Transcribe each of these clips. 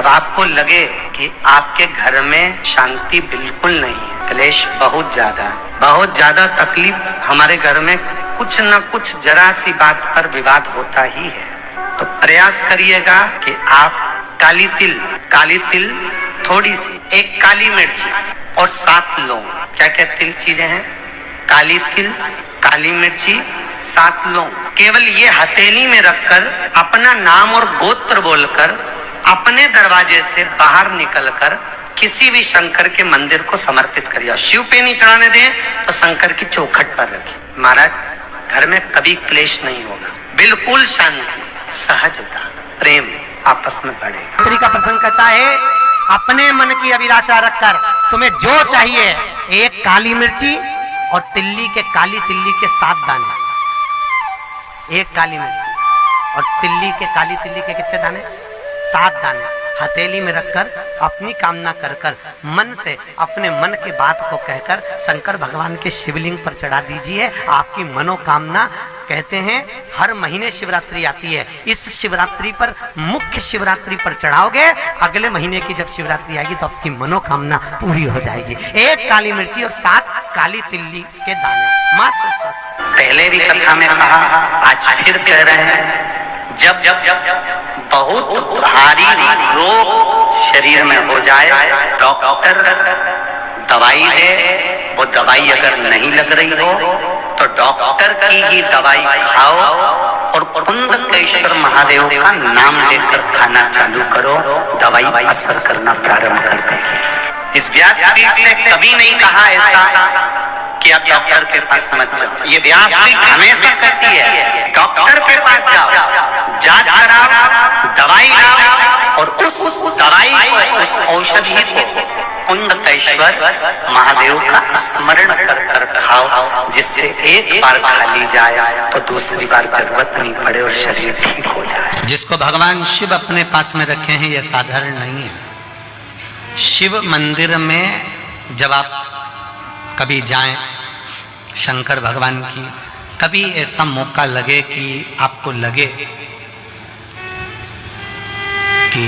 जब आपको लगे कि आपके घर में शांति बिल्कुल नहीं है, क्लेश बहुत ज्यादा तकलीफ, हमारे घर में कुछ न कुछ जरा सी बात पर विवाद होता ही है, तो प्रयास करिएगा कि आप काली तिल थोड़ी सी, एक काली मिर्ची और 7 लौंग, क्या क्या तिल चीजें हैं, काली तिल, काली मिर्ची, 7 लौंग, केवल ये हथेली में रखकर अपना नाम और गोत्र बोलकर अपने दरवाजे से बाहर निकलकर किसी भी शंकर के मंदिर को समर्पित करिए। शिव पे नहीं चढ़ाने दें तो शंकर की चौखट पर रखिए। महाराज घर में कभी क्लेश नहीं होगा, बिल्कुल शांति, सहजता, प्रेम आपस में बढ़ेगा। स्त्री का प्रसंग कहता है अपने मन की अभिलाषा रखकर तुम्हें जो चाहिए, एक काली मिर्ची और काली तिल्ली के 7 दाने, एक काली मिर्ची और काली तिल्ली के कितने दाने, 7 दाने हथेली में रखकर अपनी कामना कर कर मन से अपने मन की बात को कहकर शंकर भगवान के शिवलिंग पर चढ़ा दीजिए। आपकी मनोकामना, कहते हैं हर महीने शिवरात्रि आती है, इस शिवरात्रि पर, मुख्य शिवरात्रि पर चढ़ाओगे, अगले महीने की जब शिवरात्रि आएगी तो आपकी मनोकामना पूरी हो जाएगी। एक काली मिर्ची और 7 काली तिल्ली के दाने, मात्र। पहले भी कथा में कहा, आज फिर कह रहे हैं, जब बहुत भारी रोग शरीर में हो जाए, डॉक्टर दवाई दे, वो दवाई अगर नहीं लग रही हो तो डॉक्टर की ही दवाई खाओ और कुंडकेश्वर महादेव का नाम लेकर खाना चालू करो, दवाई असर करना प्रारंभ कर देगी। इस व्यासपीठ से कभी नहीं कहा ऐसा कि आप डॉक्टर के पास मत जाओ, ये व्यासपीठ हमेशा कहती है डॉक्टर के पास जाओ, जांच कराओ, दवाई लाओ और उस दवाई को, उस औषधि को कुंडकेश्वर महादेव का स्मरण कर कर खाओ, जिससे एक बार खा ली जाए तो दूसरी बार जरूरत नहीं पड़े और शरीर ठीक हो जाए। जिसको भगवान शिव अपने पास में रखे हैं, यह साधारण नहीं है। शिव मंदिर में जब आप कभी जाएं, शंकर भगवान की, कभी ऐसा मौका लगे कि आपको लगे कि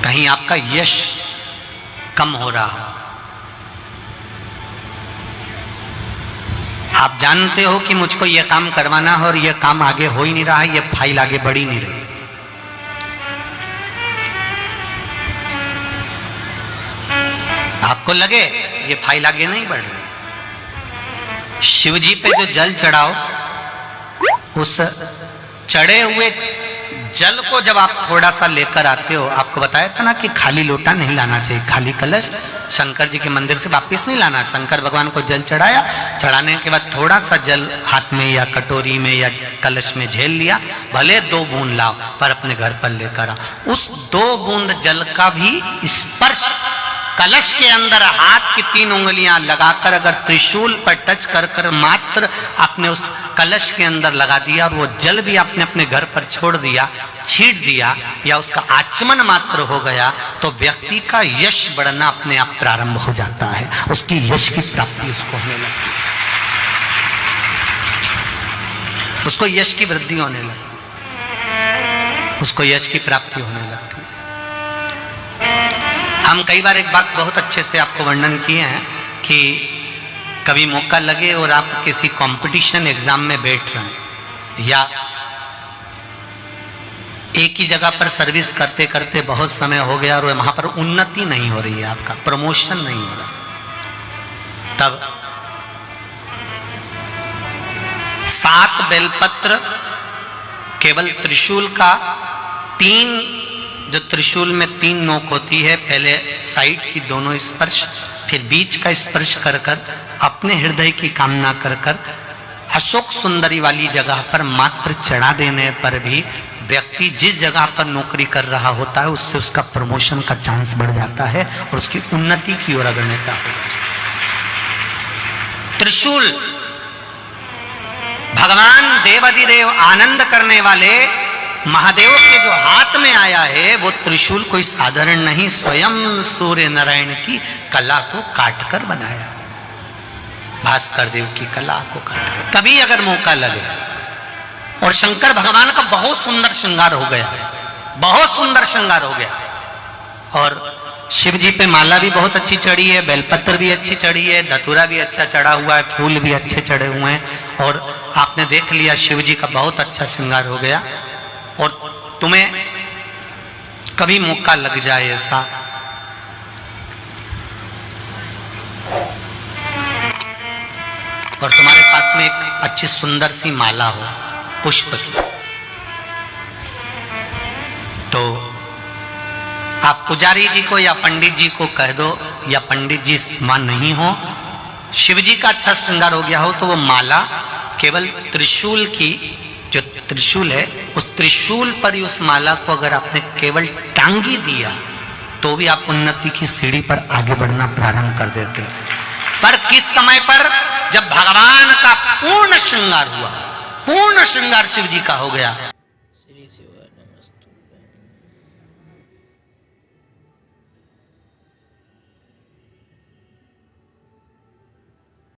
कहीं आपका यश कम हो रहा हो, आप जानते हो कि मुझको यह काम करवाना है और यह काम आगे हो ही नहीं रहा है, यह फाइल आगे बढ़ ही नहीं रही, आपको लगे ये फाइल आगे नहीं बढ़ रही, शिव जी पे जो जल चढ़ाओ, उस चढ़े हुए जल को जब आप थोड़ा सा लेकर आते हो, आपको बताया था ना कि खाली लोटा नहीं लाना चाहिए, खाली कलश शंकर जी के मंदिर से वापस नहीं लाना। शंकर भगवान को जल चढ़ाया, चढ़ाने के बाद थोड़ा सा जल हाथ में या कटोरी में या कलश में झेल लिया, भले 2 बूंद लाओ पर अपने घर पर लेकर आओ। उस 2 बूंद जल का भी स्पर्श कलश के अंदर हाथ की 3 उंगलियां लगाकर अगर त्रिशूल पर टच कर कर मात्र आपने उस कलश के अंदर लगा दिया और वो जल भी आपने अपने घर पर छोड़ दिया, छीट दिया या उसका आचमन मात्र हो गया, तो व्यक्ति का यश बढ़ना अपने आप प्रारंभ हो जाता है, उसकी यश की प्राप्ति उसको होने लगती है, उसको यश की वृद्धि होने लगती है, उसको यश की प्राप्ति होने लगती है। हम कई बार एक बात बहुत अच्छे से आपको वर्णन किए हैं कि कभी मौका लगे और आप किसी कंपटीशन एग्जाम में बैठ रहे हैं या एक ही जगह पर सर्विस करते करते बहुत समय हो गया और वहां पर उन्नति नहीं हो रही है, आपका प्रमोशन नहीं हो रहा, तब 7 बेलपत्र केवल त्रिशूल का 3, जो त्रिशूल में 3 नोक होती है, पहले साइड की दोनों स्पर्श, फिर बीच का स्पर्श कर कर अपने हृदय की कामना कर कर अशोक सुंदरी वाली जगह पर मात्र चढ़ा देने पर भी व्यक्ति जिस जगह पर नौकरी कर रहा होता है उससे उसका प्रमोशन का चांस बढ़ जाता है और उसकी उन्नति की ओर अग्रसर होता है। त्रिशूल भगवान देवाधिदेव आनंद करने वाले महादेव के जो हाथ में आया है, वो त्रिशूल कोई साधारण नहीं, स्वयं सूर्य नारायण की कला को काटकर बनाया। भास्कर देव की कला को काट, कभी अगर मौका लगे। और शंकर भगवान का बहुत सुंदर श्रृंगार हो गया, बहुत सुंदर श्रृंगार हो गया। और शिव जी पे माला भी बहुत अच्छी चढ़ी है, बेलपत्र भी अच्छी चढ़ी है, धतूरा भी अच्छा चढ़ा हुआ है, फूल भी अच्छे चढ़े हुए हैं। और आपने देख लिया शिव जी का बहुत अच्छा श्रृंगार हो गया। और तुम्हें कभी मौका लग जाए ऐसा, और तुम्हारे पास में एक अच्छी सुंदर सी माला हो पुष्प की, तो आप पुजारी जी को या पंडित जी को कह दो, या पंडित जी मान नहीं हो, शिव जी का अच्छा श्रृंगार हो गया हो, तो वो माला केवल त्रिशूल की, जो त्रिशूल है उस त्रिशूल पर ही उस माला को अगर आपने केवल टांगी दिया तो भी आप उन्नति की सीढ़ी पर आगे बढ़ना प्रारंभ कर देते। पर किस समय पर? जब भगवान का पूर्ण श्रृंगार हुआ, पूर्ण श्रृंगार शिव जी का हो गया,